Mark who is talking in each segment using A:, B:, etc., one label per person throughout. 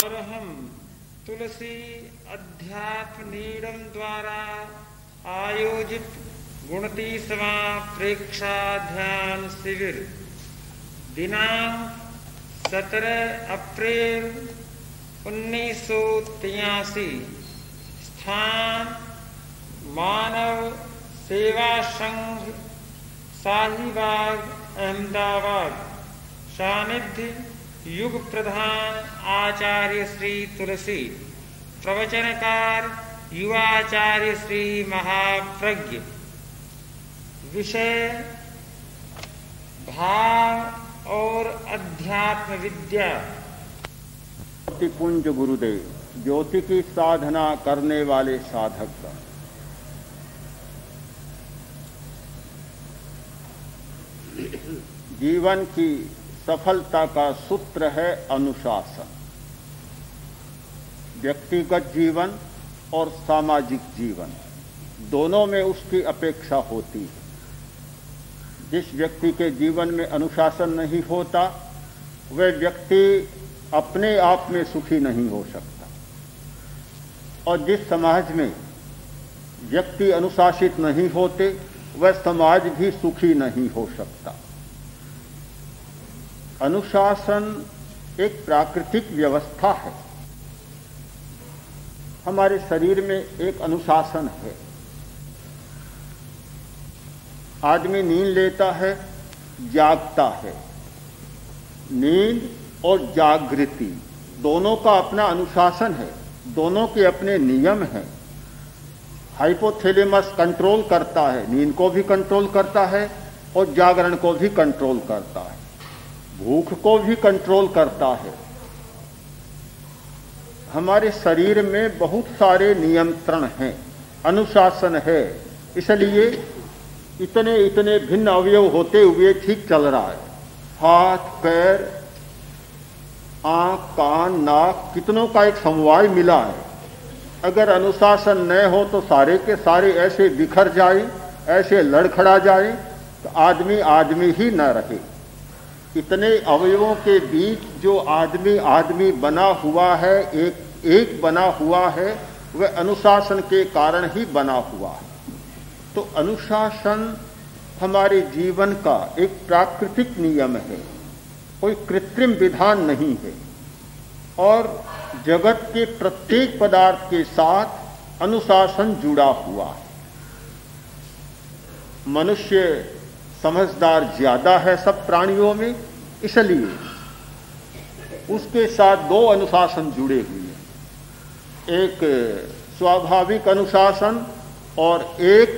A: और हम तुलसी अध्यात्म नीडम द्वारा आयोजित 29वां प्रेक्षा ध्यान शिविर दिनांक 17 अप्रैल 1983, स्थान मानव सेवा संघ, शाहीबाग, अहमदाबाद। सानिध्य युग प्रधान आचार्य श्री तुलसी, प्रवचनकार युवाचार्य श्री महाप्रज्ञ। विषय भाव और अध्यात्म विद्या।
B: ज्योतिपुंज गुरुदेव, ज्योति की साधना करने वाले साधक का जीवन की सफलता का सूत्र है अनुशासन। व्यक्तिगत जीवन और सामाजिक जीवन दोनों में उसकी अपेक्षा होती है। जिस व्यक्ति के जीवन में अनुशासन नहीं होता वह व्यक्ति अपने आप में सुखी नहीं हो सकता, और जिस समाज में व्यक्ति अनुशासित नहीं होते वह समाज भी सुखी नहीं हो सकता। अनुशासन एक प्राकृतिक व्यवस्था है। हमारे शरीर में एक अनुशासन है। आदमी नींद लेता है, जागता है। नींद और जागृति दोनों का अपना अनुशासन है, दोनों के अपने नियम हैं। हाइपोथैलेमस कंट्रोल करता है, नींद को भी कंट्रोल करता है और जागरण को भी कंट्रोल करता है, भूख को भी कंट्रोल करता है। हमारे शरीर में बहुत सारे नियंत्रण हैं, अनुशासन है, इसलिए इतने इतने भिन्न अवयव होते हुए ठीक चल रहा है। हाथ, पैर, आंख, कान, नाक, कितनों का एक समवाय मिला है। अगर अनुशासन न हो तो सारे के सारे ऐसे बिखर जाए, ऐसे लड़खड़ा जाए तो आदमी आदमी ही न रहे। इतने अवयवों के बीच जो आदमी आदमी बना हुआ है, एक बना हुआ है, वह अनुशासन के कारण ही बना हुआ है। तो अनुशासन हमारे जीवन का एक प्राकृतिक नियम है, कोई कृत्रिम विधान नहीं है। और जगत के प्रत्येक पदार्थ के साथ अनुशासन जुड़ा हुआ है। मनुष्य समझदार ज्यादा है सब प्राणियों में, इसलिए उसके साथ दो अनुशासन जुड़े हुए हैं। एक स्वाभाविक अनुशासन और एक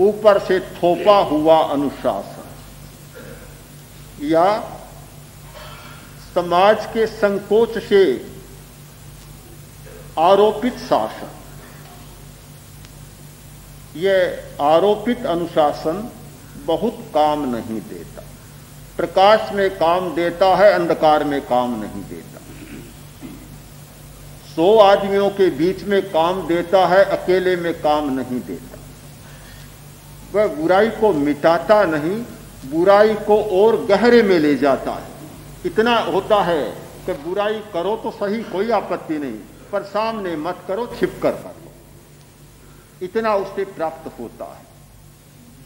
B: ऊपर से थोपा हुआ अनुशासन, या समाज के संकोच से आरोपित शासन। यह आरोपित अनुशासन बहुत काम नहीं देता। प्रकाश में काम देता है, अंधकार में काम नहीं देता। 100 आदमियों के बीच में काम देता है, अकेले में काम नहीं देता। वह बुराई को मिटाता नहीं, बुराई को और गहरे में ले जाता है। इतना होता है कि बुराई करो तो सही, कोई आपत्ति नहीं, पर सामने मत करो, छिप कर लो। इतना उससे प्राप्त होता है।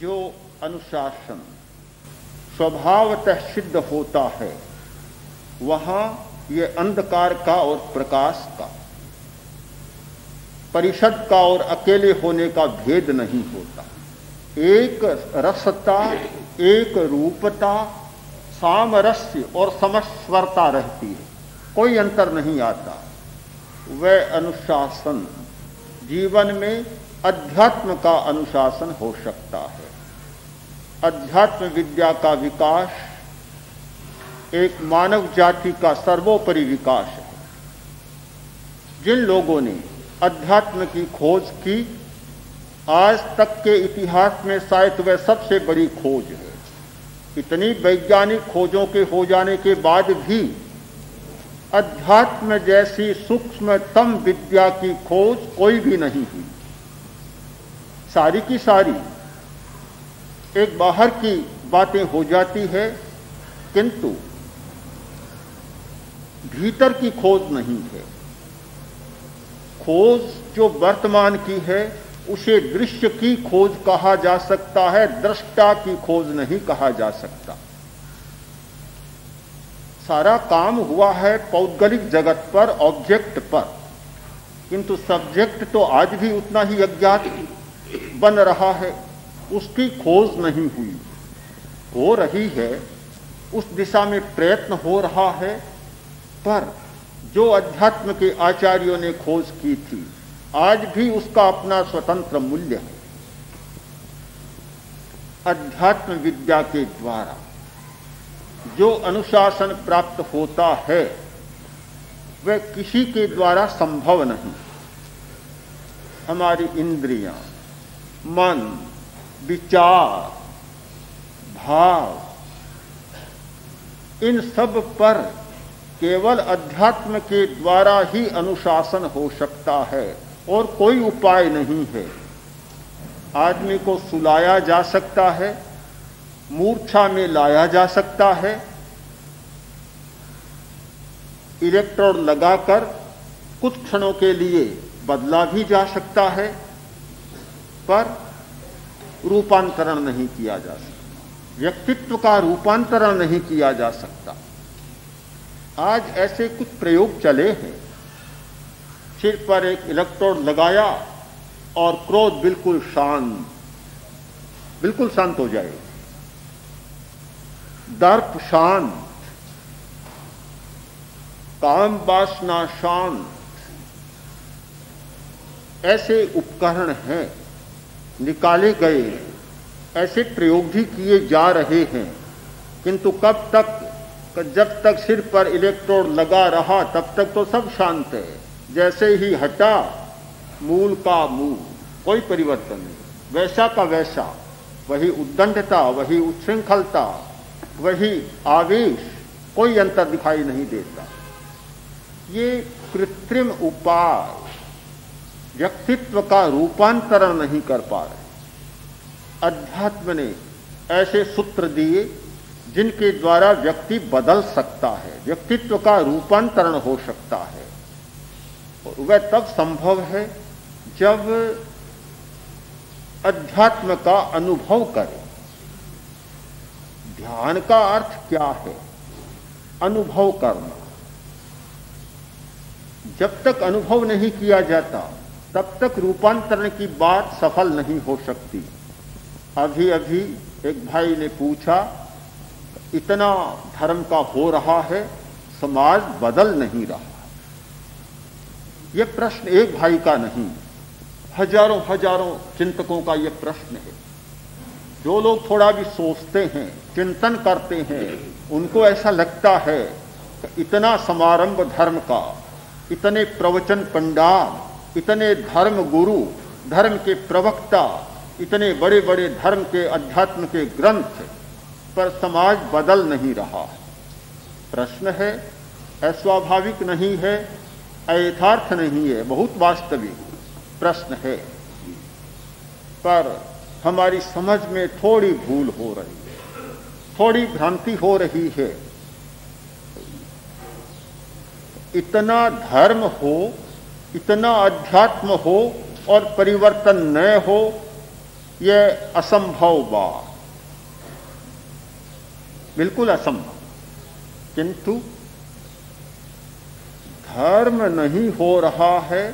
B: जो अनुशासन स्वभावतः सिद्ध होता है, वहां ये अंधकार का और प्रकाश का, परिषद का और अकेले होने का भेद नहीं होता। एक रसता, एक रूपता, सामरस्य और समस्वरता रहती है, कोई अंतर नहीं आता। वह अनुशासन जीवन में अध्यात्म का अनुशासन हो सकता है। अध्यात्म विद्या का विकास एक मानव जाति का सर्वोपरि विकास है। जिन लोगों ने अध्यात्म की खोज की, आज तक के इतिहास में शायद वह सबसे बड़ी खोज है। इतनी वैज्ञानिक खोजों के हो जाने के बाद भी अध्यात्म जैसी सूक्ष्मतम विद्या की खोज कोई भी नहीं हुई। सारी की सारी एक बाहर की बातें हो जाती है, किंतु भीतर की खोज नहीं है। खोज जो वर्तमान की है उसे दृश्य की खोज कहा जा सकता है, दृष्टा की खोज नहीं कहा जा सकता। सारा काम हुआ है पौद्गलिक जगत पर, ऑब्जेक्ट पर, किंतु सब्जेक्ट तो आज भी उतना ही अज्ञात बन रहा है, उसकी खोज नहीं हुई। हो रही है, उस दिशा में प्रयत्न हो रहा है, पर जो अध्यात्म के आचार्यों ने खोज की थी आज भी उसका अपना स्वतंत्र मूल्य है। अध्यात्म विद्या के द्वारा जो अनुशासन प्राप्त होता है वह किसी के द्वारा संभव नहीं। हमारी इंद्रियां, मन, विचार, भाव, इन सब पर केवल अध्यात्म के द्वारा ही अनुशासन हो सकता है और कोई उपाय नहीं है। आदमी को सुलाया जा सकता है, मूर्छा में लाया जा सकता है, इलेक्ट्रोड लगाकर कुछ क्षणों के लिए बदला भी जा सकता है, पर रूपांतरण नहीं किया जा सकता। व्यक्तित्व का रूपांतरण नहीं किया जा सकता। आज ऐसे कुछ प्रयोग चले हैं, सिर पर एक इलेक्ट्रोड लगाया और क्रोध बिल्कुल शांत हो जाए, दर्प शांत, काम वासना शांत। ऐसे उपकरण हैं, निकाले गए, ऐसे प्रयोग भी किए जा रहे हैं, किंतु कब तक? जब तक सिर पर इलेक्ट्रोड लगा रहा तब तक तो सब शांत है। जैसे ही हटा, मूल का मूल, कोई परिवर्तन नहीं, वैसा का वैसा, वही उद्दंडता, वही उच्छृंखलता, वही आवेश, कोई अंतर दिखाई नहीं देता। ये कृत्रिम उपाय व्यक्तित्व का रूपांतरण नहीं कर पा रहे। अध्यात्म ने ऐसे सूत्र दिए जिनके द्वारा व्यक्ति बदल सकता है, व्यक्तित्व का रूपांतरण हो सकता है। और वह तब संभव है जब अध्यात्म का अनुभव करें। ध्यान का अर्थ क्या है? अनुभव करना। जब तक अनुभव नहीं किया जाता तब तक रूपांतरण की बात सफल नहीं हो सकती। अभी अभी एक भाई ने पूछा, इतना धर्म का हो रहा है, समाज बदल नहीं रहा। यह प्रश्न एक भाई का नहीं, हजारों हजारों चिंतकों का यह प्रश्न है। जो लोग थोड़ा भी सोचते हैं, चिंतन करते हैं, उनको ऐसा लगता है कि इतना समारंभ धर्म का, इतने प्रवचन पंडाल, इतने धर्म गुरु, धर्म के प्रवक्ता, इतने बड़े बड़े धर्म के अध्यात्म के ग्रंथ, पर समाज बदल नहीं रहा। प्रश्न है, अस्वाभाविक नहीं है, अयथार्थ नहीं है, बहुत वास्तविक प्रश्न है, पर हमारी समझ में थोड़ी भूल हो रही है, थोड़ी भ्रांति हो रही है। इतना धर्म हो, इतना अध्यात्म हो और परिवर्तन न हो, यह असंभव बात, बिल्कुल असंभव। किंतु धर्म नहीं हो रहा है,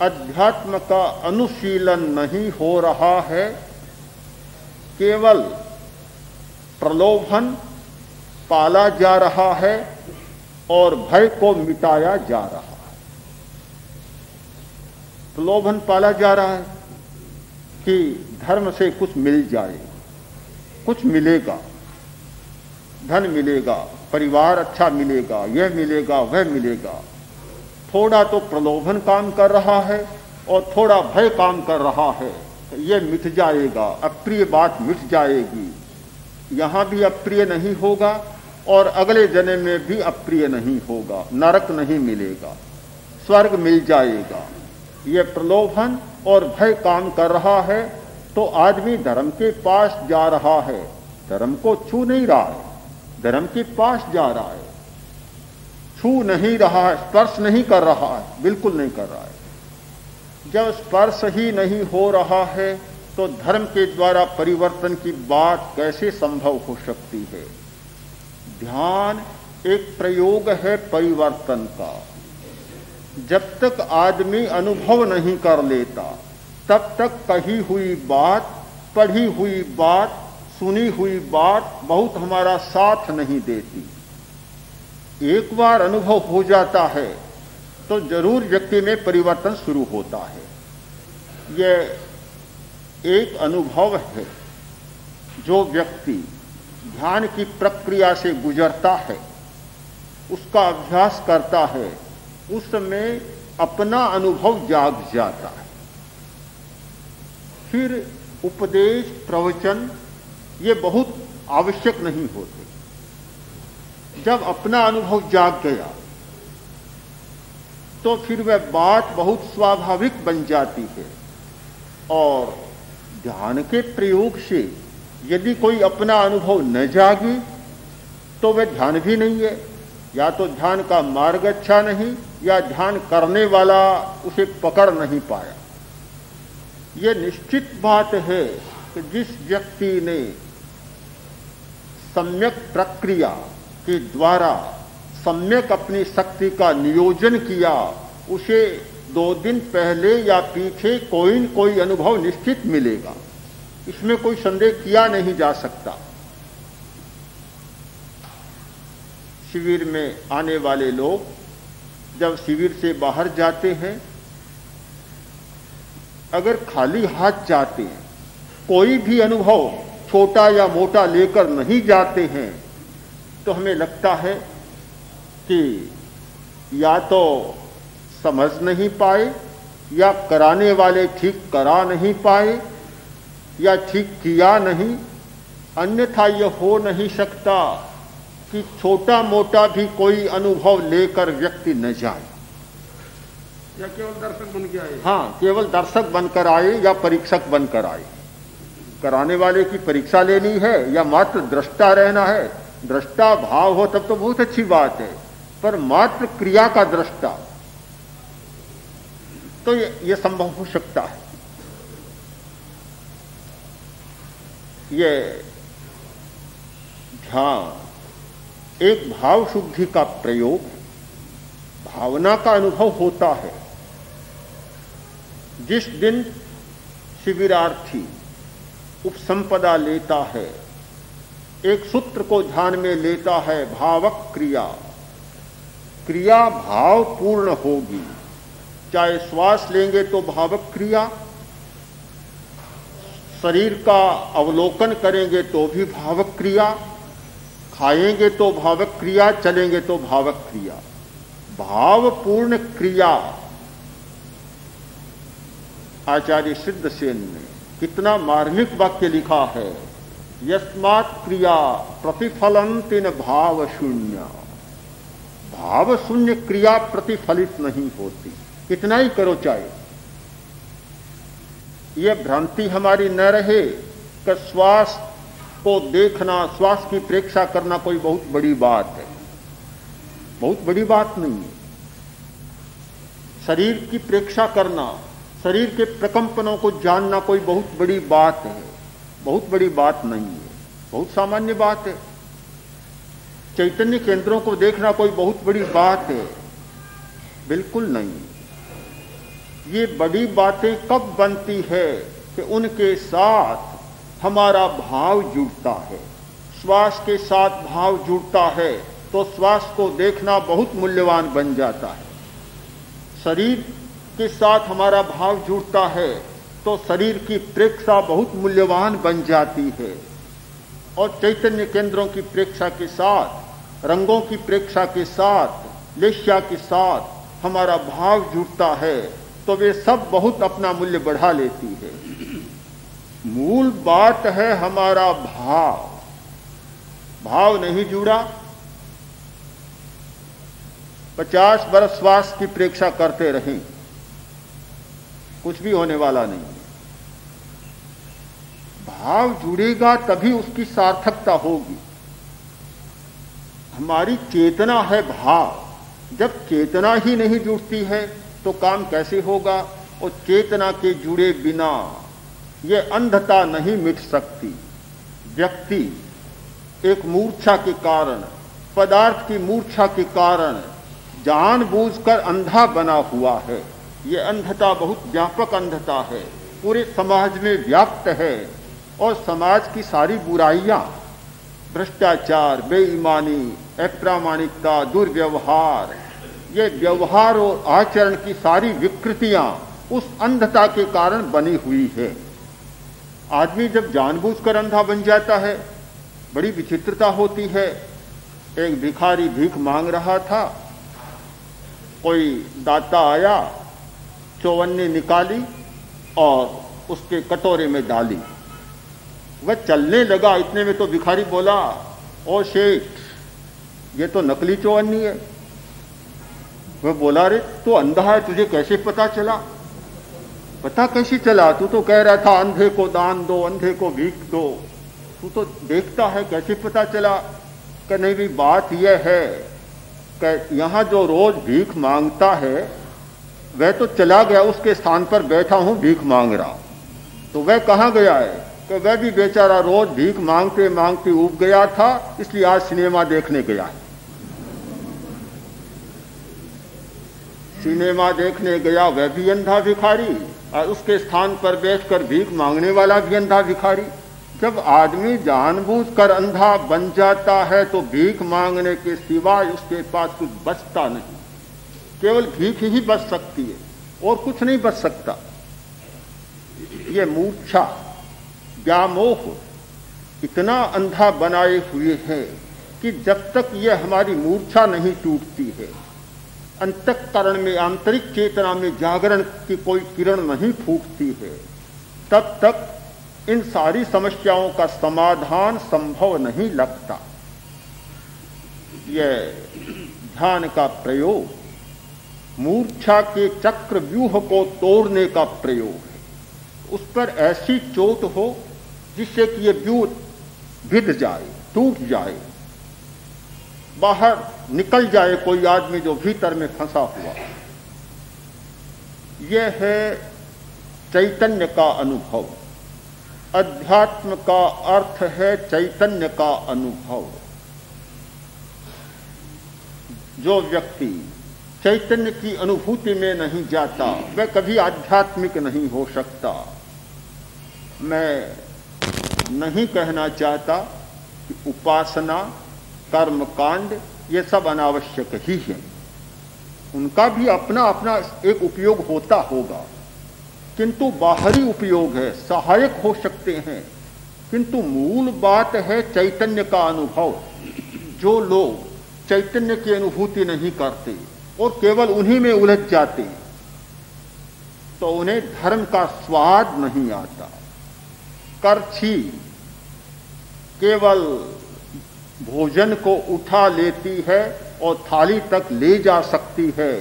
B: अध्यात्म का अनुशीलन नहीं हो रहा है, केवल प्रलोभन पाला जा रहा है और भय को मिटाया जा रहा है। प्रलोभन पाला जा रहा है कि धर्म से कुछ मिल जाए, कुछ मिलेगा, धन मिलेगा, परिवार अच्छा मिलेगा, यह मिलेगा, वह मिलेगा। थोड़ा तो प्रलोभन काम कर रहा है और थोड़ा भय काम कर रहा है। यह मिट जाएगा, अप्रिय बात मिट जाएगी, यहां भी अप्रिय नहीं होगा और अगले जन्म में भी अप्रिय नहीं होगा, नरक नहीं मिलेगा, स्वर्ग मिल जाएगा। यह प्रलोभन और भय काम कर रहा है तो आदमी धर्म के पास जा रहा है, धर्म को छू नहीं रहा है, धर्म के पास जा रहा है, छू नहीं रहा है, स्पर्श नहीं कर रहा है, बिल्कुल नहीं कर रहा है। जब स्पर्श ही नहीं हो रहा है तो धर्म के द्वारा परिवर्तन की बात कैसे संभव हो सकती है? ध्यान एक प्रयोग है परिवर्तन का। जब तक आदमी अनुभव नहीं कर लेता तब तक कही हुई बात, पढ़ी हुई बात, सुनी हुई बात बहुत हमारा साथ नहीं देती। एक बार अनुभव हो जाता है तो जरूर व्यक्ति में परिवर्तन शुरू होता है। यह एक अनुभव है। जो व्यक्ति ध्यान की प्रक्रिया से गुजरता है, उसका अभ्यास करता है, उसमें अपना अनुभव जाग जाता है। फिर उपदेश, प्रवचन ये बहुत आवश्यक नहीं होते। जब अपना अनुभव जाग गया तो फिर वह बात बहुत स्वाभाविक बन जाती है। और ध्यान के प्रयोग से यदि कोई अपना अनुभव न जागे तो वह ध्यान भी नहीं है। या तो ध्यान का मार्ग अच्छा नहीं, या ध्यान करने वाला उसे पकड़ नहीं पाया। यह निश्चित बात है कि जिस व्यक्ति ने सम्यक प्रक्रिया के द्वारा सम्यक अपनी शक्ति का नियोजन किया, उसे 2 दिन पहले या पीछे कोई न कोई अनुभव निश्चित मिलेगा। इसमें कोई संदेह किया नहीं जा सकता। शिविर में आने वाले लोग जब शिविर से बाहर जाते हैं, अगर खाली हाथ जाते हैं, कोई भी अनुभव छोटा या मोटा लेकर नहीं जाते हैं, तो हमें लगता है कि या तो समझ नहीं पाए, या कराने वाले ठीक करा नहीं पाए, या ठीक किया नहीं। अन्यथा यह हो नहीं सकता कि छोटा मोटा भी कोई अनुभव लेकर व्यक्ति न जाए।
C: या केवल दर्शक बन के आए।
B: हाँ, केवल दर्शक बनकर आए या परीक्षक बनकर आए। कराने वाले की परीक्षा लेनी है या मात्र दृष्टा रहना है? दृष्टा भाव हो तब तो बहुत अच्छी बात है, पर मात्र क्रिया का दृष्टा तो ये संभव हो सकता है। ये ध्यान एक भाव शुद्धि का प्रयोग, भावना का अनुभव होता है। जिस दिन शिविरार्थी उपसंपदा लेता है, एक सूत्र को ध्यान में लेता है, भावक क्रिया, क्रिया भाव पूर्ण होगी। चाहे श्वास लेंगे तो भावक क्रिया, शरीर का अवलोकन करेंगे तो भी भावक क्रिया, खाएंगे तो भावक क्रिया, चलेंगे तो भावक क्रिया। भावपूर्ण क्रिया आचार्य सिद्धसेन ने कितना मार्मिक वाक्य लिखा है, यस्मात् क्रिया प्रतिफलंति न भाव शून्य। भाव शून्य क्रिया प्रतिफलित नहीं होती, कितना ही करो चाहे। यह भ्रांति हमारी न रहे कि श्वास को देखना, श्वास की प्रेक्षा करना कोई बहुत बड़ी बात है। बहुत बड़ी बात नहीं है। शरीर की प्रेक्षा करना, शरीर के प्रकंपनों को जानना कोई बहुत बड़ी बात है। बहुत बड़ी बात नहीं है, बहुत सामान्य बात है। चैतन्य केंद्रों को देखना कोई बहुत बड़ी बात है? बिल्कुल नहीं। ये बड़ी बातें कब बनती है कि उनके साथ हमारा भाव जुड़ता है। श्वास के साथ भाव जुड़ता है तो श्वास को देखना बहुत मूल्यवान बन जाता है। शरीर के साथ हमारा भाव जुड़ता है तो शरीर की प्रेक्षा बहुत मूल्यवान बन जाती है। और चैतन्य केंद्रों की प्रेक्षा के साथ, रंगों की प्रेक्षा के साथ, लेश्या के साथ हमारा भाव जुड़ता है तो वे सब बहुत अपना मूल्य बढ़ा लेती है। मूल बात है हमारा भाव। भाव नहीं जुड़ा, 50 बरस श्वास की प्रेक्षा करते रहें, कुछ भी होने वाला नहीं है। भाव जुड़ेगा तभी उसकी सार्थकता होगी। हमारी चेतना है भाव। जब चेतना ही नहीं जुड़ती है तो काम कैसे होगा? और चेतना के जुड़े बिना ये अंधता नहीं मिट सकती। व्यक्ति एक मूर्छा के कारण, पदार्थ की मूर्छा के कारण जानबूझकर अंधा बना हुआ है। ये अंधता बहुत व्यापक अंधता है, पूरे समाज में व्याप्त है और समाज की सारी बुराइयां, भ्रष्टाचार, बेईमानी, अप्रामाणिकता, दुर्व्यवहार, ये व्यवहार और आचरण की सारी विकृतियां उस अंधता के कारण बनी हुई है। आदमी जब जानबूझकर अंधा बन जाता है, बड़ी विचित्रता होती है। एक भिखारी भीख मांग रहा था, कोई दाता आया, चौवन्नी निकाली और उसके कटोरे में डाली। वह चलने लगा, इतने में तो भिखारी बोला, ओ शेठ, ये तो नकली चौवन्नी है। वह बोला, अरे तू अंधा है, तुझे कैसे पता चला? पता कैसे चला? तू तो कह रहा था अंधे को दान दो, अंधे को भीख दो, तू तो देखता है, कैसे पता चला? कि नहीं भी, बात यह है कि यहाँ जो रोज भीख मांगता है वह तो चला गया, उसके स्थान पर बैठा हूं भीख मांग रहा हूं। तो वह कहाँ गया है? कि वह भी बेचारा रोज भीख मांगते मांगते ऊब गया था, इसलिए आज सिनेमा देखने गया है। सिनेमा देखने गया वह भी अंधा भिखारी, और उसके स्थान पर बैठकर भीख मांगने वाला भी अंधा भिखारी। जब आदमी जानबूझकर अंधा बन जाता है तो भीख मांगने के सिवाय उसके पास कुछ बचता नहीं। केवल भीख ही बच सकती है और कुछ नहीं बच सकता। ये मूर्छा, व्यामोह इतना अंधा बनाए हुए है कि जब तक यह हमारी मूर्छा नहीं टूटती है, अंतःकरण में, आंतरिक चेतना में जागरण की कोई किरण नहीं फूटती है, तब तक इन सारी समस्याओं का समाधान संभव नहीं लगता। यह ध्यान का प्रयोग मूर्छा के चक्र व्यूह को तोड़ने का प्रयोग है। उस पर ऐसी चोट हो जिससे कि ये व्यूह भिद जाए, टूट जाए, बाहर निकल जाए कोई आदमी जो भीतर में फंसा हुआ। यह है चैतन्य का अनुभव। अध्यात्म का अर्थ है चैतन्य का अनुभव। जो व्यक्ति चैतन्य की अनुभूति में नहीं जाता वह कभी आध्यात्मिक नहीं हो सकता। मैं नहीं कहना चाहता कि उपासना, कर्मकांड ये सब अनावश्यक ही है, उनका भी अपना अपना एक उपयोग होता होगा, किंतु बाहरी उपयोग है, सहायक हो सकते हैं, किंतु मूल बात है चैतन्य का अनुभव। जो लोग चैतन्य की अनुभूति नहीं करते और केवल उन्हीं में उलझ जाते हैं तो उन्हें धर्म का स्वाद नहीं आता। करछी केवल भोजन को उठा लेती है और थाली तक ले जा सकती है,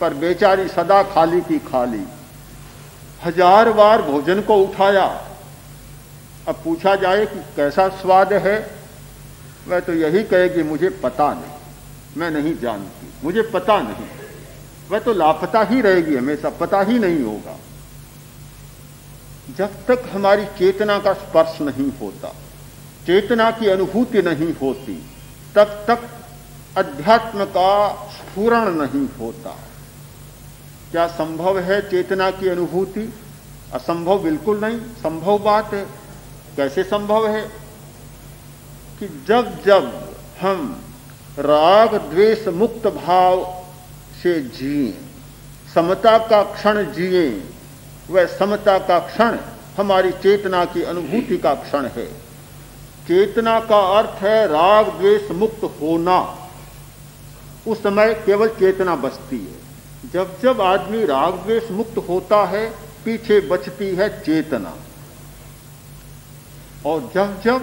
B: पर बेचारी सदा खाली की खाली। 1000 बार भोजन को उठाया, अब पूछा जाए कि कैसा स्वाद है, वह तो यही कहेगी मुझे पता नहीं, मैं नहीं जानती, मुझे पता नहीं। वह तो लापता ही रहेगी हमेशा, पता ही नहीं होगा। जब तक हमारी चेतना का स्पर्श नहीं होता, चेतना की अनुभूति नहीं होती, तब तक अध्यात्म का स्फुरण नहीं होता। क्या संभव है चेतना की अनुभूति? असंभव बिल्कुल नहीं, संभव बात है। कैसे संभव है? कि जब जब हम राग द्वेष मुक्त भाव से जिए, समता का क्षण जिए, वह समता का क्षण हमारी चेतना की अनुभूति का क्षण है। चेतना का अर्थ है राग द्वेष मुक्त होना। उस समय केवल चेतना बचती है। जब जब आदमी राग द्वेष मुक्त होता है, पीछे बचती है चेतना, और जब जब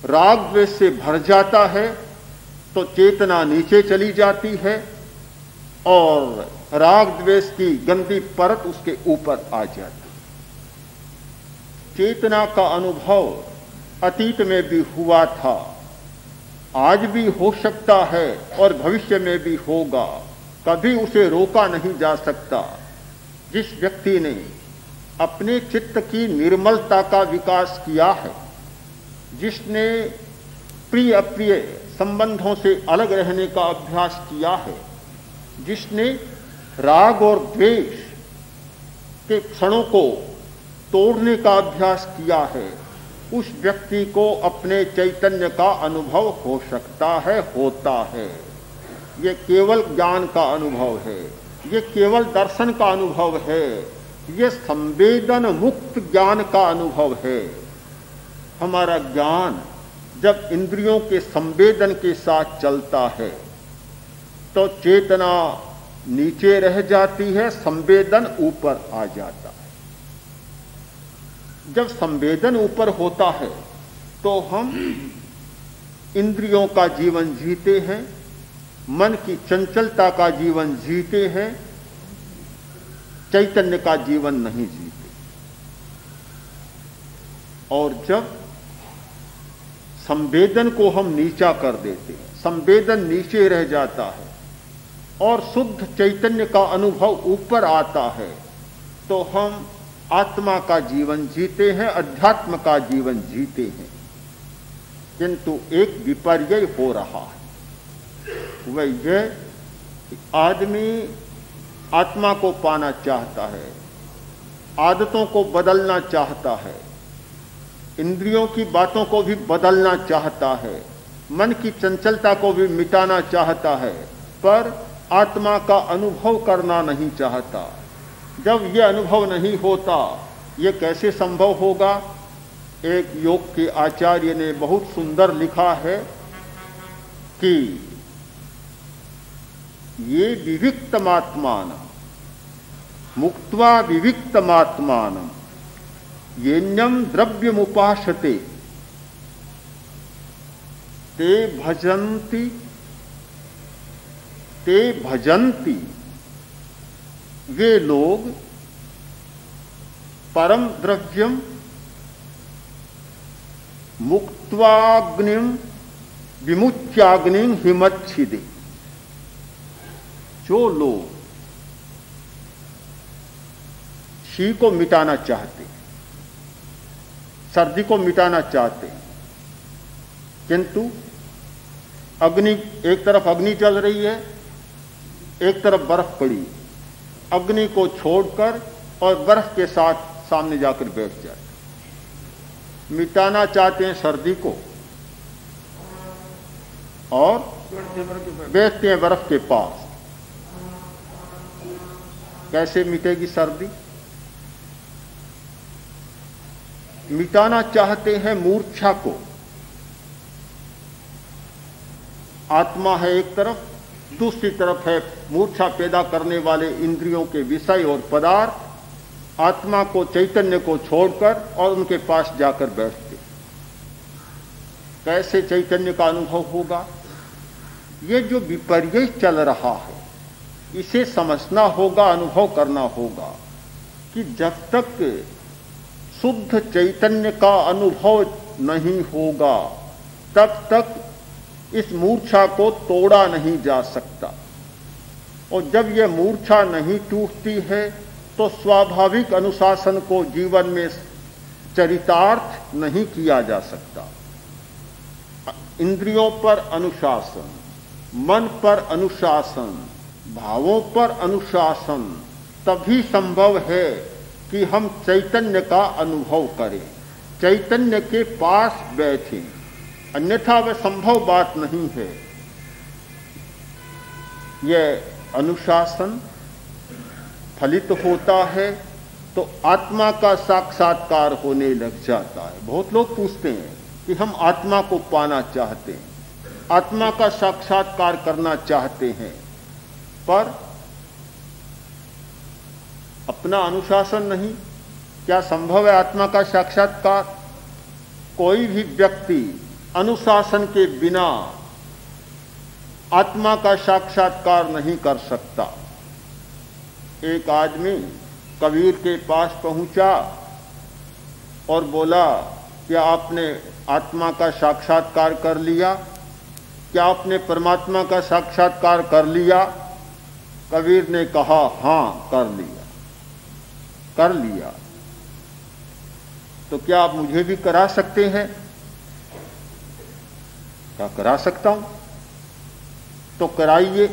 B: राग द्वेष से भर जाता है तो चेतना नीचे चली जाती है और राग द्वेष की गंदी परत उसके ऊपर आ जाती है। चेतना का अनुभव अतीत में भी हुआ था, आज भी हो सकता है और भविष्य में भी होगा। कभी उसे रोका नहीं जा सकता। जिस व्यक्ति ने अपने चित्त की निर्मलता का विकास किया है, जिसने प्रिय अप्रिय संबंधों से अलग रहने का अभ्यास किया है, जिसने राग और द्वेष के क्षणों को तोड़ने का अभ्यास किया है, उस व्यक्ति को अपने चैतन्य का अनुभव हो सकता है, होता है। ये केवल ज्ञान का अनुभव है, ये केवल दर्शन का अनुभव है, ये संवेदन मुक्त ज्ञान का अनुभव है। हमारा ज्ञान जब इंद्रियों के संवेदन के साथ चलता है तो चेतना नीचे रह जाती है, संवेदन ऊपर आ जाता है। जब संवेदन ऊपर होता है तो हम इंद्रियों का जीवन जीते हैं, मन की चंचलता का जीवन जीते हैं, चैतन्य का जीवन नहीं जीते। और जब संवेदन को हम नीचा कर देते, संवेदन नीचे रह जाता है और शुद्ध चैतन्य का अनुभव ऊपर आता है, तो हम आत्मा का जीवन जीते हैं, अध्यात्म का जीवन जीते हैं। किंतु एक विपर्य हो रहा है, वह यह आदमी आत्मा को पाना चाहता है, आदतों को बदलना चाहता है, इंद्रियों की बातों को भी बदलना चाहता है, मन की चंचलता को भी मिटाना चाहता है, पर आत्मा का अनुभव करना नहीं चाहता। जब यह अनुभव नहीं होता, ये कैसे संभव होगा? एक योग के आचार्य ने बहुत सुंदर लिखा है कि ये विविक्तमात्मान मुक्त्वा विविक्तमात्मान येन्यम द्रव्यमुपासते ते भजन्ति वे लोग परम द्रव्यम मुक्त्वाग्निम विमुच्याग्निम हिमच्छिदे। जो लोग शी को मिटाना चाहते, सर्दी को मिटाना चाहते, किंतु अग्नि, एक तरफ अग्नि जल रही है, एक तरफ बर्फ पड़ी, अग्नि को छोड़कर और बर्फ के साथ सामने जाकर बैठ जाते, मिटाना चाहते हैं सर्दी को और बैठते हैं बर्फ के पास। कैसे मिटेगी सर्दी? मिटाना चाहते हैं मूर्छा को। आत्मा है एक तरफ, दूसरी तरफ है मूर्छा पैदा करने वाले इंद्रियों के विषय और पदार्थ। आत्मा को, चैतन्य को छोड़कर और उनके पास जाकर बैठते। कैसे चैतन्य का अनुभव होगा? ये जो विपर्य चल रहा है, इसे समझना होगा, अनुभव करना होगा कि जब तक शुद्ध चैतन्य का अनुभव नहीं होगा, तब तक इस मूर्छा को तोड़ा नहीं जा सकता। और जब यह मूर्छा नहीं टूटती है तो स्वाभाविक अनुशासन को जीवन में चरितार्थ नहीं किया जा सकता। इंद्रियों पर अनुशासन, मन पर अनुशासन, भावों पर अनुशासन तभी संभव है कि हम चैतन्य का अनुभव करें, चैतन्य के पास बैठें, अन्यथा वह संभव बात नहीं है। यह अनुशासन फलित होता है तो आत्मा का साक्षात्कार होने लग जाता है। बहुत लोग पूछते हैं कि हम आत्मा को पाना चाहते हैं, आत्मा का साक्षात्कार करना चाहते हैं, पर अपना अनुशासन नहीं। क्या संभव है आत्मा का साक्षात्कार? कोई भी व्यक्ति अनुशासन के बिना आत्मा का साक्षात्कार नहीं कर सकता। एक आदमी कबीर के पास पहुंचा और बोला, क्या आपने आत्मा का साक्षात्कार कर लिया? क्या आपने परमात्मा का साक्षात्कार कर लिया? कबीर ने कहा, हाँ कर लिया। कर लिया, तो क्या आप मुझे भी करा सकते हैं? क्या करा सकता हूं? तो कराइए।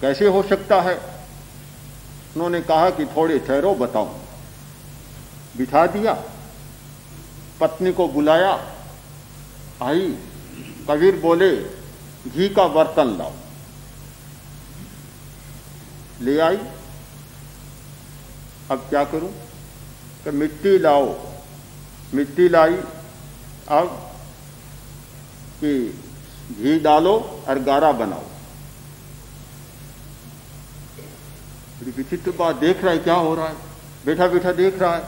B: कैसे हो सकता है? उन्होंने कहा कि थोड़े ठहरो, बताऊं। बिठा दिया, पत्नी को बुलाया, आई। कबीर बोले घी का बर्तन लाओ। ले आई। अब क्या करूं? कि मिट्टी लाओ। मिट्टी लाई। अब कि घी डालो और गारा बनाओ। बड़ी विचित्र बात, देख रहा है क्या हो रहा है, बैठा बैठा देख रहा है।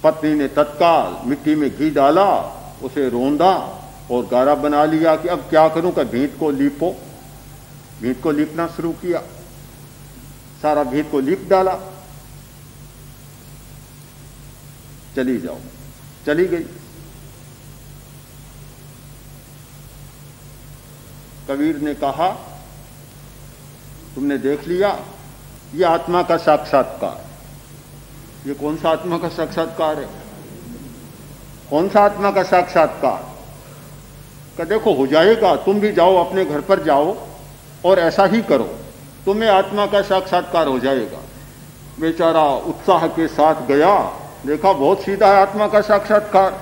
B: पत्नी ने तत्काल मिट्टी में घी डाला, उसे रोंदा और गारा बना लिया कि अब क्या करूं कि भीत को लीपो। भीत को लीपना शुरू किया, सारा भीत को लीप डाला। चली जाओ। चली गई। कबीर ने कहा तुमने देख लिया, ये आत्मा का साक्षात्कार। ये कौन सा आत्मा का साक्षात्कार है? कौन सा आत्मा का साक्षात्कार? कि देखो हो जाएगा, तुम भी जाओ, अपने घर पर जाओ और ऐसा ही करो, तुम्हें आत्मा का साक्षात्कार हो जाएगा। बेचारा उत्साह के साथ गया, देखा बहुत सीधा है आत्मा का साक्षात्कार,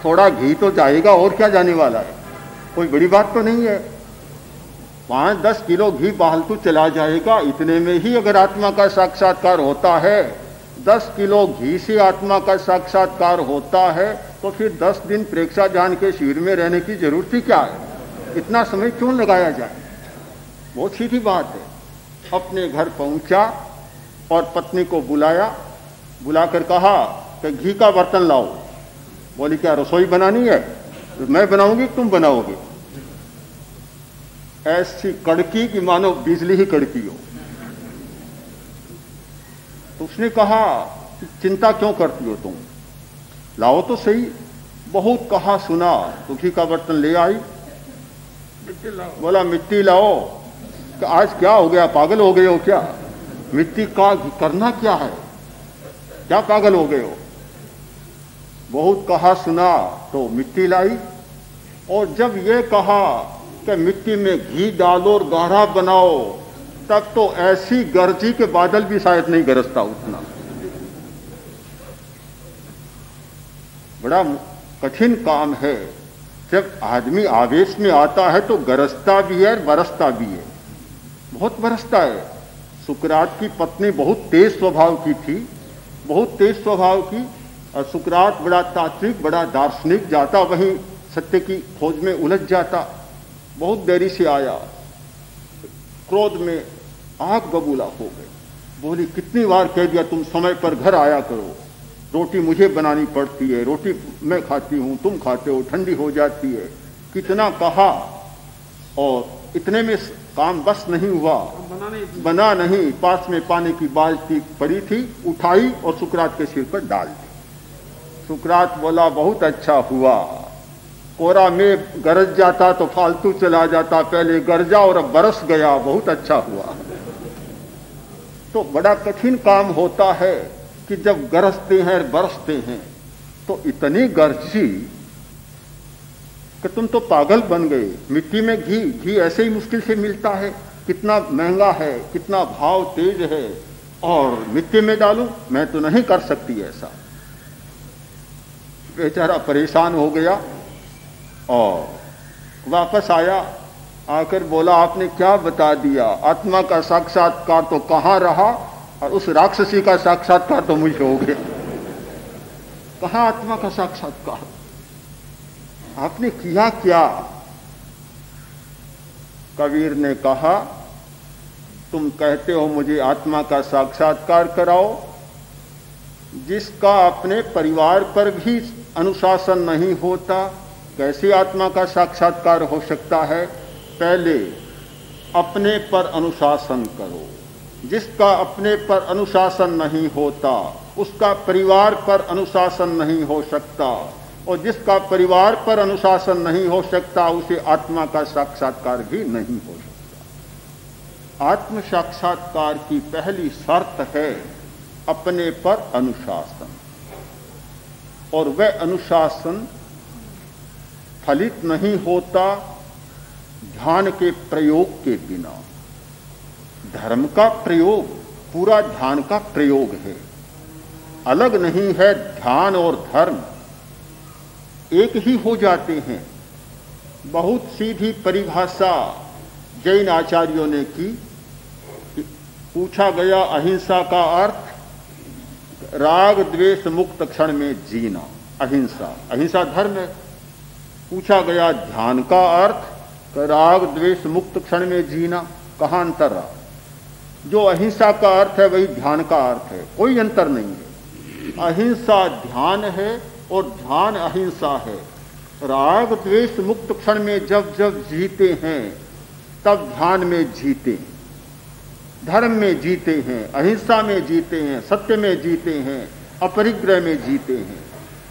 B: थोड़ा घी तो जाएगा और क्या जाने वाला है, कोई बड़ी बात तो नहीं है। 5-10 किलो घी फालतू चला जाएगा, इतने में ही अगर आत्मा का साक्षात्कार होता है, 10 किलो घी से आत्मा का साक्षात्कार होता है, तो फिर 10 दिन प्रेक्षा जान के शिविर में रहने की जरूरत ही क्या है? इतना समय क्यों लगाया जाए? बहुत सीधी बात है। अपने घर पहुंचा और पत्नी को बुलाया, बुलाकर कहा कि घी का बर्तन लाओ। बोली क्या रसोई बनानी है? तो मैं बनाऊंगी, तुम बनाओगे। ऐसी कड़की कि मानो बिजली ही कड़की हो। तो उसने कहा कि चिंता क्यों करती हो तुम, लाओ तो सही। बहुत कहा सुना तो घी का बर्तन ले आई। बोला मिट्टी लाओ। कि आज क्या हो गया, पागल हो गए हो क्या? मिट्टी का करना क्या है, क्या पागल हो गए हो? बहुत कहा सुना तो मिट्टी लाई। और जब ये कहा कि मिट्टी में घी डालो और गाढ़ा बनाओ, तब तो ऐसी गरजी के बादल भी शायद नहीं गरजता उतना। बड़ा कठिन काम है। जब आदमी आवेश में आता है तो गरजता भी है, बरसता भी है, बहुत बरसता है। सुकरात की पत्नी बहुत तेज स्वभाव की थी, बहुत तेज स्वभाव की। और सुकरात बड़ा तात्विक, बड़ा दार्शनिक, जाता वहीं सत्य की खोज में उलझ जाता। बहुत देरी से आया, क्रोध में आग बबूला हो गई। बोली कितनी बार कह दिया तुम समय पर घर आया करो, रोटी मुझे बनानी पड़ती है, रोटी मैं खाती हूं, तुम खाते हो, ठंडी हो जाती है। कितना कहा और इतने में काम बस नहीं हुआ, बना नहीं। पास में पानी की बाल्टी पड़ी थी, उठाई और सुकरात के सिर पर डाल दी। सुकरात बोला बहुत अच्छा हुआ, कोरा में गरज जाता तो फालतू चला जाता, पहले गरजा और अब बरस गया, बहुत अच्छा हुआ। तो बड़ा कठिन काम होता है कि जब गरजते हैं बरसते हैं, तो इतनी गरजी कि तुम तो पागल बन गए। मिट्टी में घी ऐसे ही मुश्किल से मिलता है, कितना महंगा है, कितना भाव तेज है, और मिट्टी में डालूं, मैं तो नहीं कर सकती ऐसा। बेचारा परेशान हो गया और वापस आया। आकर बोला आपने क्या बता दिया, आत्मा का साक्षात्कार तो कहाँ रहा और उस राक्षसी का साक्षात्कार तो मुझे हो गया। कहाँ आत्मा का साक्षात्कार, आपने किया क्या? कबीर ने कहा तुम कहते हो मुझे आत्मा का साक्षात्कार कराओ, जिसका अपने परिवार पर भी अनुशासन नहीं होता, कैसे आत्मा का साक्षात्कार हो सकता है? पहले अपने पर अनुशासन करो। जिसका अपने पर अनुशासन नहीं होता, उसका परिवार पर अनुशासन नहीं हो सकता, और जिसका परिवार पर अनुशासन नहीं हो सकता, उसे आत्मा का साक्षात्कार भी नहीं हो सकता। आत्म साक्षात्कार की पहली शर्त है अपने पर अनुशासन, और वह अनुशासन फलित नहीं होता ध्यान के प्रयोग के बिना। धर्म का प्रयोग पूरा ध्यान का प्रयोग है, अलग नहीं है। ध्यान और धर्म एक ही हो जाते हैं। बहुत सीधी परिभाषा जैन आचार्यों ने की। पूछा गया अहिंसा का अर्थ राग द्वेष मुक्त क्षण में जीना, अहिंसा, अहिंसा धर्म है। पूछा गया ध्यान का अर्थ राग द्वेष मुक्त क्षण में जीना, कहाँ अंतर रहा? जो अहिंसा का अर्थ है वही ध्यान का अर्थ है, कोई अंतर नहीं है। अहिंसा ध्यान है और ध्यान अहिंसा है। राग द्वेष मुक्त क्षण में जब जब जीते हैं तब ध्यान में जीते, धर्म में जीते हैं, अहिंसा में जीते हैं, सत्य में जीते हैं, अपरिग्रह में जीते हैं।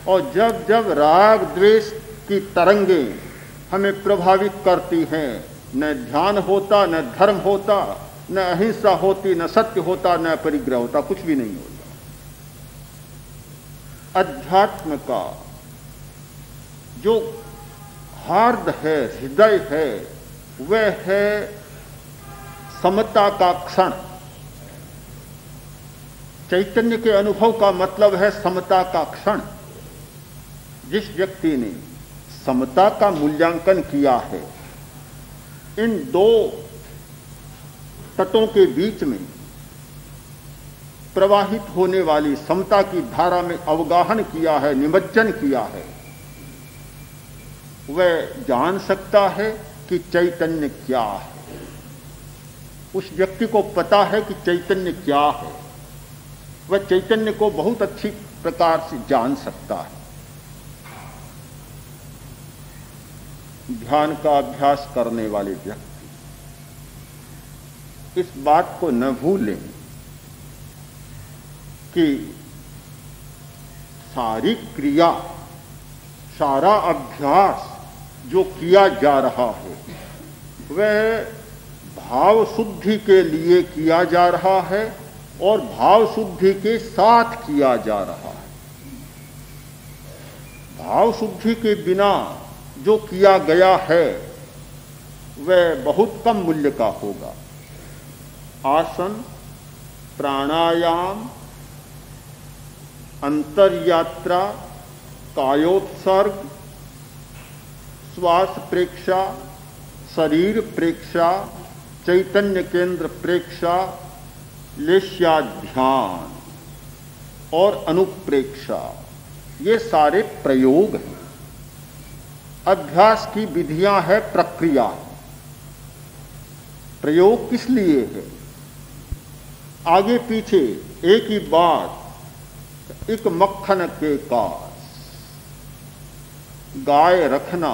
B: और जब जब राग द्वेष की तरंगें हमें प्रभावित करती हैं, न ध्यान होता, न धर्म होता, न अहिंसा होती, न सत्य होता, न परिग्रह होता, कुछ भी नहीं होता। अध्यात्म का जो हार्द है, हृदय है, वह है समता का क्षण। चैतन्य के अनुभव का मतलब है समता का क्षण। जिस व्यक्ति ने समता का मूल्यांकन किया है, इन दो तटों के बीच में प्रवाहित होने वाली समता की धारा में अवगाहन किया है, निमज्जन किया है, वह जान सकता है कि चैतन्य क्या है। उस व्यक्ति को पता है कि चैतन्य क्या है, वह चैतन्य को बहुत अच्छी प्रकार से जान सकता है। ध्यान का अभ्यास करने वाले व्यक्ति इस बात को न भूलें कि सारी क्रिया, सारा अभ्यास जो किया जा रहा है वह भाव शुद्धि के लिए किया जा रहा है और भाव शुद्धि के साथ किया जा रहा है। भाव शुद्धि के बिना जो किया गया है वह बहुत कम मूल्य का होगा। आसन, प्राणायाम, अंतर्यात्रा, कायोत्सर्ग, श्वास प्रेक्षा, शरीर प्रेक्षा, चैतन्य केंद्र प्रेक्षा, लेश्याध्यान और अनुप्रेक्षा, ये सारे प्रयोग हैं। अभ्यास की विधियां है, प्रक्रिया है। प्रयोग किस लिए है? आगे पीछे एक ही बात, एक मक्खन के कास, गाय रखना,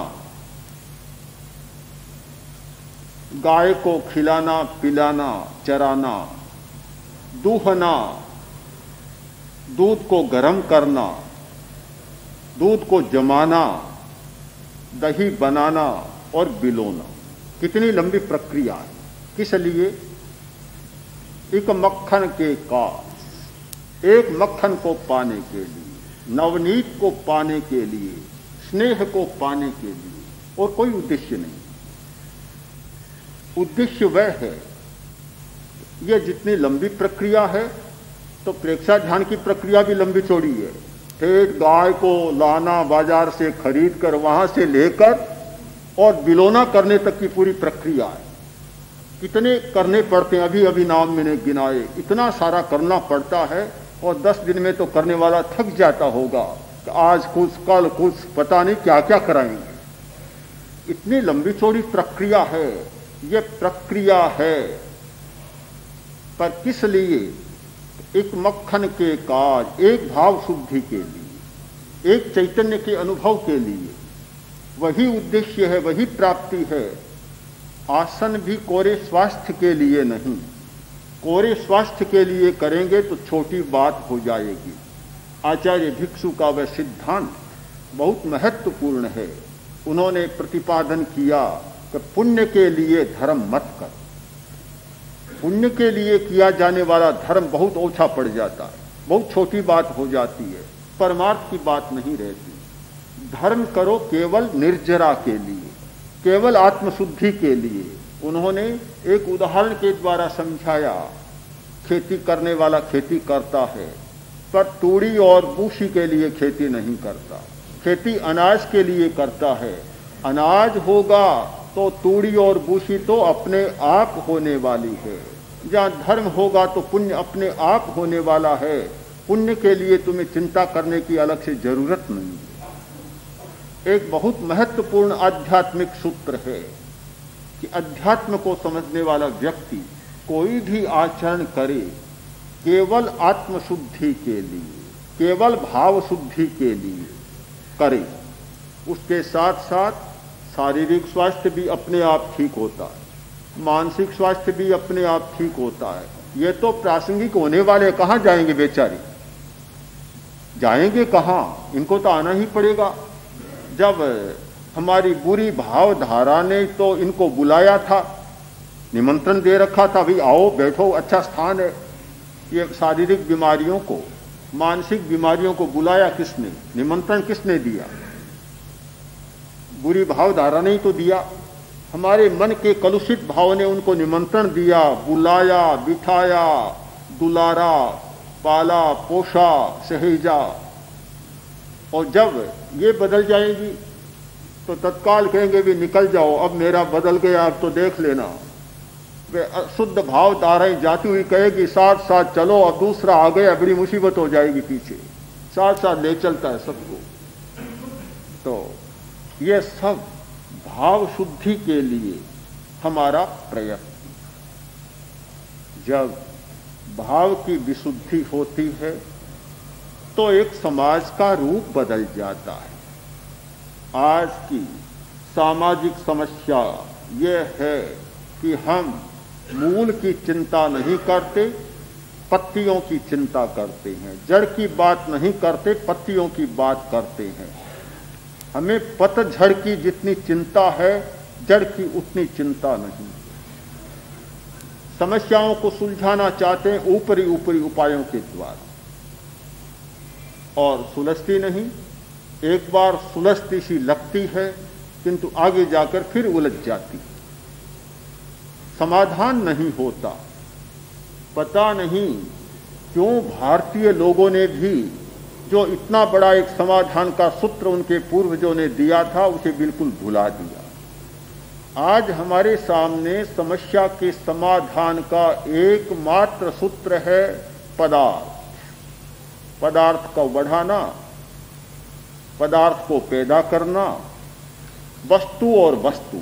B: गाय को खिलाना, पिलाना, चराना, दूहना, दूध को गर्म करना, दूध को जमाना, दही बनाना और बिलोना, कितनी लंबी प्रक्रिया है। किस लिए? एक मक्खन के कास, एक मक्खन को पाने के लिए, नवनीत को पाने के लिए, स्नेह को पाने के लिए, और कोई उद्देश्य नहीं। उद्देश्य वह है, यह जितनी लंबी प्रक्रिया है तो प्रेक्षा ध्यान की प्रक्रिया भी लंबी चौड़ी है। ठेठ गाय को लाना, बाजार से खरीद कर वहां से लेकर और बिलोना करने तक की पूरी प्रक्रिया है। कितने करने पड़ते हैं, अभी अभी नाम मैंने गिनाए। इतना सारा करना पड़ता है और 10 दिन में तो करने वाला थक जाता होगा कि आज कुछ, कल कुछ, पता नहीं क्या क्या कराएंगे। इतनी लंबी चौड़ी प्रक्रिया है। ये प्रक्रिया है, पर किस लिए? एक मक्खन के काज, एक भाव शुद्धि के लिए, एक चैतन्य के अनुभव के लिए। वही उद्देश्य है, वही प्राप्ति है। आसन भी कोरे स्वास्थ्य के लिए नहीं। कोरे स्वास्थ्य के लिए करेंगे तो छोटी बात हो जाएगी। आचार्य भिक्षु का वह सिद्धांत बहुत महत्वपूर्ण है। उन्होंने प्रतिपादन किया कि पुण्य के लिए धर्म मत कर। पुण्य के लिए किया जाने वाला धर्म बहुत ओछा पड़ जाता है, बहुत छोटी बात हो जाती है, परमार्थ की बात नहीं रहती। धर्म करो केवल निर्जरा के लिए, केवल आत्मशुद्धि के लिए। उन्होंने एक उदाहरण के द्वारा समझाया, खेती करने वाला खेती करता है पर तूड़ी और बूसी के लिए खेती नहीं करता, खेती अनाज के लिए करता है। अनाज होगा तो तूड़ी और बूसी तो अपने आप होने वाली है। जहाँ धर्म होगा तो पुण्य अपने आप होने वाला है। पुण्य के लिए तुम्हें चिंता करने की अलग से जरूरत नहीं। एक बहुत महत्वपूर्ण आध्यात्मिक सूत्र है कि अध्यात्म को समझने वाला व्यक्ति कोई भी आचरण करे केवल आत्मशुद्धि के लिए, केवल भाव शुद्धि के लिए करे। उसके साथ साथ शारीरिक स्वास्थ्य भी अपने आप ठीक होता है, मानसिक स्वास्थ्य भी अपने आप ठीक होता है। ये तो प्रासंगिक होने वाले कहाँ जाएंगे बेचारे, जाएंगे कहाँ? इनको तो आना ही पड़ेगा। जब हमारी बुरी भावधारा ने तो इनको बुलाया था, निमंत्रण दे रखा था, भाई आओ बैठो, अच्छा स्थान है। ये शारीरिक बीमारियों को, मानसिक बीमारियों को बुलाया किसने, निमंत्रण किसने दिया? बुरी भावधारा ने ही तो दिया। हमारे मन के कलुषित भाव ने उनको निमंत्रण दिया, बुलाया, बिठाया, दुलारा, पाला, पोषा, सहेजा। और जब ये बदल जाएगी तो तत्काल कहेंगे भी निकल जाओ, अब मेरा बदल गया, अब तो देख लेना। वे शुद्ध भाव धाराएं जाती हुई कहेगी साथ साथ चलो, अब दूसरा आ गया, बड़ी मुसीबत हो जाएगी पीछे, साथ साथ ले चलता है सबको। तो ये सब भाव शुद्धि के लिए हमारा प्रयत्न। जब भाव की विशुद्धि होती है तो एक समाज का रूप बदल जाता है। आज की सामाजिक समस्या यह है कि हम मूल की चिंता नहीं करते, पत्तियों की चिंता करते हैं। जड़ की बात नहीं करते, पत्तियों की बात करते हैं। हमें पतझड़ की जितनी चिंता है, जड़ की उतनी चिंता नहीं। समस्याओं को सुलझाना चाहते हैं ऊपरी ऊपरी उपायों के द्वारा, और सुलझती नहीं। एक बार सुलझती सी लगती है किंतु आगे जाकर फिर उलझ जाती, समाधान नहीं होता। पता नहीं क्यों भारतीय लोगों ने भी जो इतना बड़ा एक समाधान का सूत्र उनके पूर्वजों ने दिया था, उसे बिल्कुल भुला दिया। आज हमारे सामने समस्या के समाधान का एकमात्र सूत्र है पदार्थ। पदार्थ को बढ़ाना, पदार्थ को पैदा करना, वस्तु और वस्तु।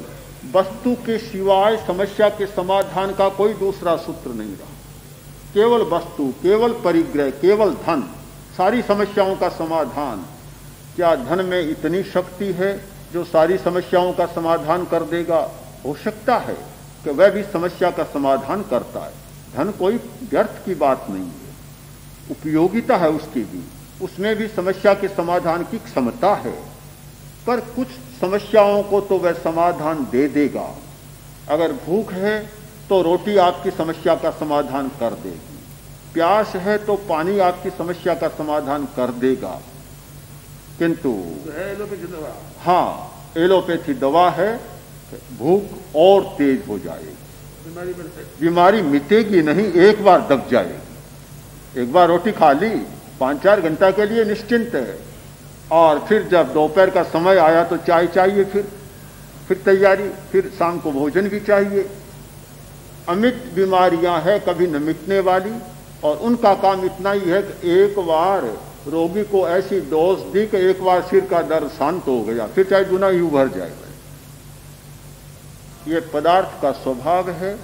B: वस्तु के सिवाय समस्या के समाधान का कोई दूसरा सूत्र नहीं रहा। केवल वस्तु, केवल परिग्रह, केवल धन, सारी समस्याओं का समाधान। क्या धन में इतनी शक्ति है जो सारी समस्याओं का समाधान कर देगा? हो सकता है कि वह भी समस्या का समाधान करता है। धन कोई व्यर्थ की बात नहीं है, उपयोगिता है उसकी भी, उसमें भी समस्या के समाधान की क्षमता है। पर कुछ समस्याओं को तो वह समाधान दे देगा। अगर भूख है तो रोटी आपकी समस्या का समाधान कर देगी, प्यास है तो पानी आपकी समस्या का समाधान कर देगा। किंतु
C: एलोपैथी दवा,
B: हाँ, एलोपैथी दवा है, भूख और तेज हो जाएगी, बीमारी मिटेगी नहीं, एक बार दब जाएगी। एक बार रोटी खा ली 5-4 घंटा के लिए निश्चिंत है, और फिर जब दोपहर का समय आया तो चाय चाहिए, फिर तैयारी, फिर शाम को भोजन भी चाहिए। अमित बीमारियां हैं कभी न मिटने वाली, और उनका काम इतना ही है कि एक बार रोगी को ऐसी डोज दी कि एक बार सिर का दर्द शांत हो गया, फिर चाहे गुना ही उभर जाएगा। ये पदार्थ का स्वभाव है,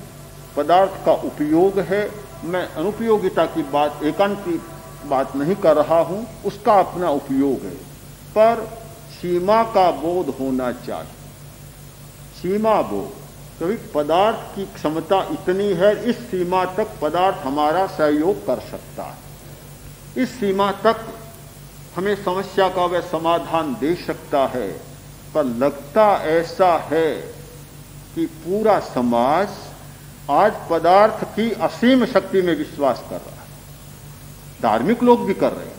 B: पदार्थ का उपयोग है। मैं अनुपयोगिता की बात, एकांत की बात नहीं कर रहा हूं, उसका अपना उपयोग है, पर सीमा का बोध होना चाहिए। सीमा बोध, क्योंकि पदार्थ की क्षमता इतनी है, इस सीमा तक पदार्थ हमारा सहयोग कर सकता है, इस सीमा तक हमें समस्या का वह समाधान दे सकता है। पर लगता ऐसा है कि पूरा समाज आज पदार्थ की असीम शक्ति में विश्वास कर रहा है, धार्मिक लोग भी कर रहे हैं।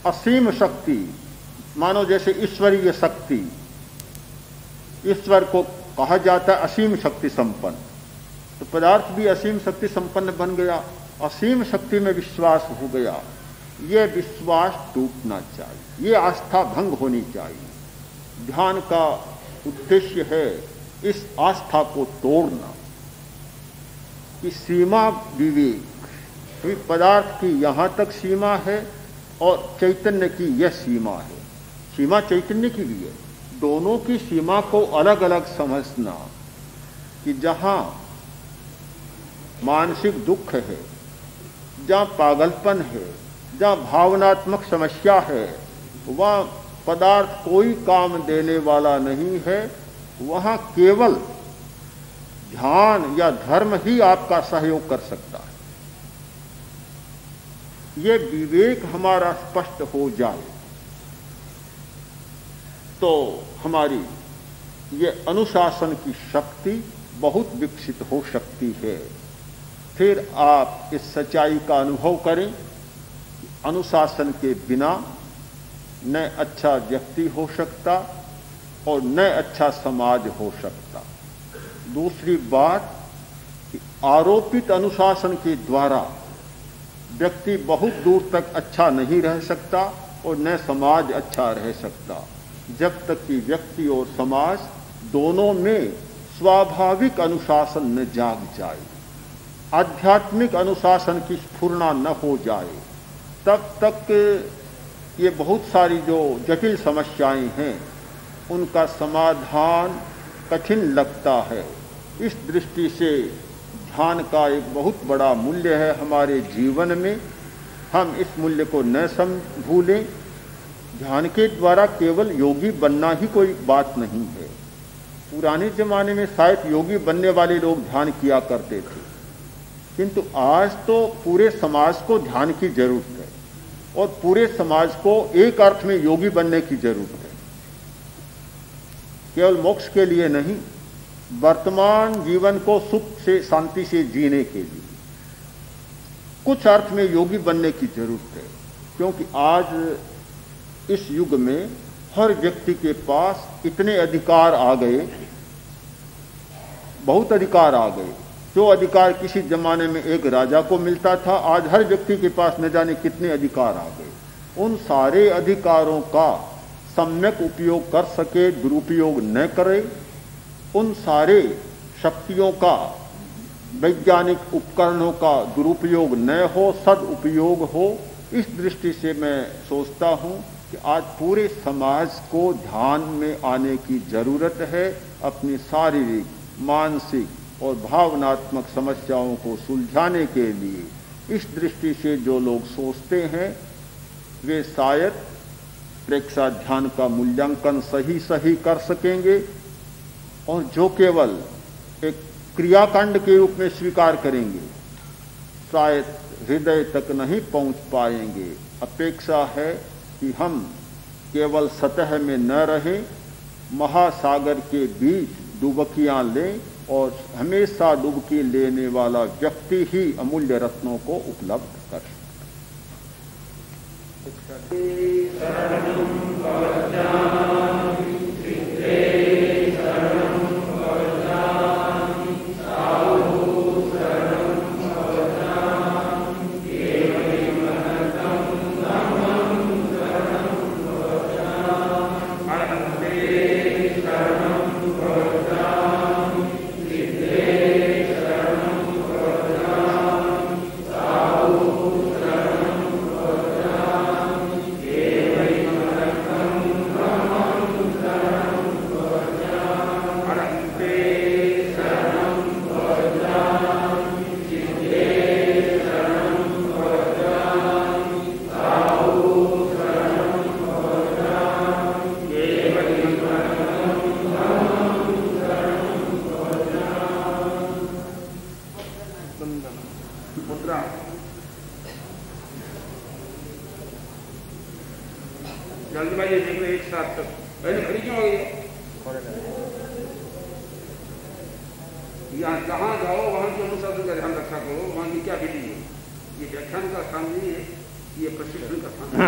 B: असीम शक्ति, मानो जैसे ईश्वरीय शक्ति, ईश्वर को कहा जाता है असीम शक्ति संपन्न, तो पदार्थ भी असीम शक्ति संपन्न बन गया, असीम शक्ति में विश्वास हो गया। ये विश्वास टूटना चाहिए, ये आस्था भंग होनी चाहिए। ध्यान का उद्देश्य है इस आस्था को तोड़ना, कि सीमा विवेक, क्योंकि पदार्थ की यहाँ तक सीमा है और चैतन्य की यह सीमा है। सीमा चैतन्य की भी है, दोनों की सीमा को अलग अलग समझना, कि जहाँ मानसिक दुख है, जहाँ पागलपन है, जहाँ भावनात्मक समस्या है, वह पदार्थ कोई काम देने वाला नहीं है। वहाँ केवल ध्यान या धर्म ही आपका सहयोग कर सकता है। ये विवेक हमारा स्पष्ट हो जाए तो हमारी ये अनुशासन की शक्ति बहुत विकसित हो सकती है। फिर आप इस सच्चाई का अनुभव करें कि अनुशासन के बिना न अच्छा व्यक्ति हो सकता और न अच्छा समाज हो सकता। दूसरी बात कि आरोपित अनुशासन के द्वारा व्यक्ति बहुत दूर तक अच्छा नहीं रह सकता और न समाज अच्छा रह सकता, जब तक कि व्यक्ति और समाज दोनों में स्वाभाविक अनुशासन न जाग जाए, आध्यात्मिक अनुशासन की स्फुरना न हो जाए, तब तक ये बहुत सारी जो जटिल समस्याएं हैं उनका समाधान कठिन लगता है। इस दृष्टि से ध्यान का एक बहुत बड़ा मूल्य है हमारे जीवन में, हम इस मूल्य को न भूलें। ध्यान के द्वारा केवल योगी बनना ही कोई बात नहीं है। पुराने जमाने में शायद योगी बनने वाले लोग ध्यान किया करते थे, किंतु आज तो पूरे समाज को ध्यान की जरूरत है और पूरे समाज को एक अर्थ में योगी बनने की जरूरत है। केवल मोक्ष के लिए नहीं, वर्तमान जीवन को सुख से शांति से जीने के लिए कुछ अर्थ में योगी बनने की जरूरत है। क्योंकि आज इस युग में हर व्यक्ति के पास इतने अधिकार आ गए, बहुत अधिकार आ गए। जो अधिकार किसी जमाने में एक राजा को मिलता था, आज हर व्यक्ति के पास न जाने कितने अधिकार आ गए। उन सारे अधिकारों का सम्यक उपयोग कर सके, दुरुपयोग न करे, उन सारे शक्तियों का, वैज्ञानिक उपकरणों का दुरुपयोग न हो, सदुपयोग हो। इस दृष्टि से मैं सोचता हूँ कि आज पूरे समाज को ध्यान में आने की जरूरत है। अपनी शारीरिक, मानसिक और भावनात्मक समस्याओं को सुलझाने के लिए इस दृष्टि से जो लोग सोचते हैं वे शायद प्रेक्षा ध्यान का मूल्यांकन सही कर सकेंगे, और जो केवल एक क्रियाकांड के रूप में स्वीकार करेंगे शायद हृदय तक नहीं पहुंच पाएंगे। अपेक्षा है कि हम केवल सतह में न रहें, महासागर के बीच डुबकियां लें और हमेशा डुबकी लेने वाला व्यक्ति ही अमूल्य रत्नों को उपलब्ध कर सकता
C: जल्दबाजी देख लो एक साथ तक, ऐसे खड़ी क्यों हो गई? यहाँ जहाँ जाओ वहाँ के अनुशासन का ध्यान रखा करो, वहाँ की क्या विधि है। ये व्याख्यान का स्थान नहीं है, ये प्रशिक्षण का स्थान है।